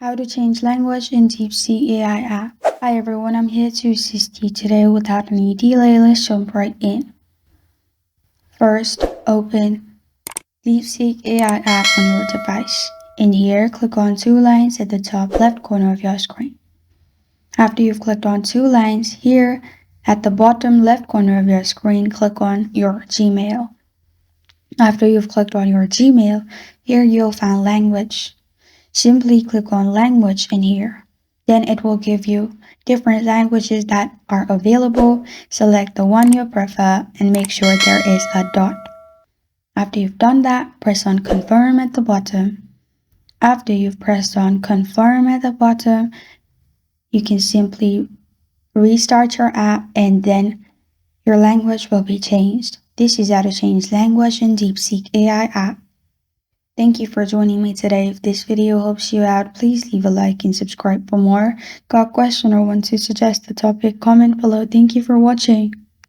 How to change language in DeepSeek AI app. Hi everyone, I'm here to assist you today without any delay. Let's jump right in. First, open DeepSeek AI app on your device. In here, click on two lines at the top left corner of your screen. After you've clicked on two lines, here at the bottom left corner of your screen, click on your Gmail. After you've clicked on your Gmail, here you'll find language. Simply click on language in here. Then it will give you different languages that are available. Select the one you prefer and make sure there is a dot. After you've done that, press on confirm at the bottom. After you've pressed on confirm at the bottom, you can simply restart your app and then your language will be changed. This is how to change language in DeepSeek AI app. Thank you for joining me today. If this video helps you out, please leave a like and subscribe for more. Got a question or want to suggest a topic? Comment below. Thank you for watching.